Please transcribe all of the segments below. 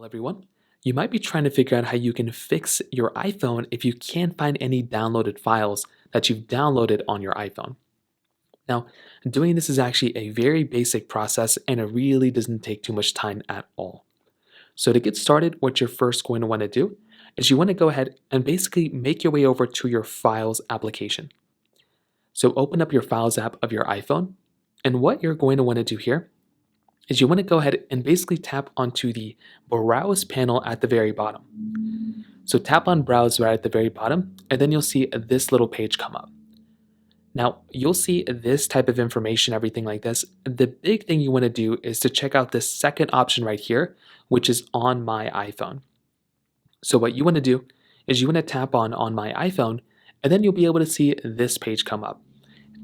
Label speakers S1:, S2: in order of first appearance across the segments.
S1: Well, everyone, you might be trying to figure out how you can fix your iPhone if you can't find any downloaded files that you've downloaded on your iPhone. Now, doing this is actually a very basic process and it really doesn't take too much time at all. So, to get started, what you're first going to want to do is you want to go ahead and basically make your way over to your Files application. So, open up your Files app of your iPhone, and what you're going to want to do here is you want to go ahead and basically tap onto the Browse panel at the very bottom. So tap on Browse right at the very bottom, and then you'll see this little page come up. Now, you'll see this type of information, everything like this. The big thing you want to do is to check out this second option right here, which is On My iPhone. So what you want to do is you want to tap on My iPhone, and then you'll be able to see this page come up.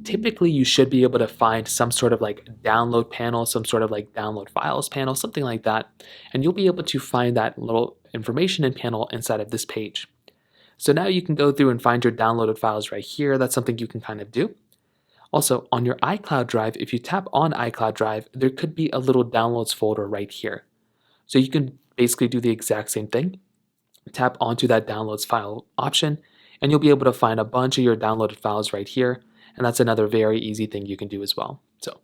S1: Typically, you should be able to find some sort of like download panel, some sort of like download files panel, something like that, and you'll be able to find that little information and panel inside of this page. So now you can go through and find your downloaded files right here. That's something you can kind of do. Also, on your iCloud Drive, if you tap on iCloud Drive, there could be a little downloads folder right here. So you can basically do the exact same thing. Tap onto that downloads file option, and you'll be able to find a bunch of your downloaded files right here. And that's another very easy thing you can do as well. So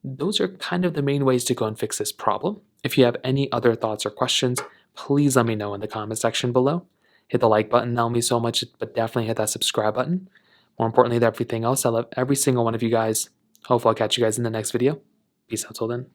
S1: those are kind of the main ways to go and fix this problem. If you have any other thoughts or questions, please let me know in the comment section below. Hit the like button, that'll mean so much, but definitely hit that subscribe button. More importantly than everything else, I love every single one of you guys. Hopefully I'll catch you guys in the next video. Peace out till then.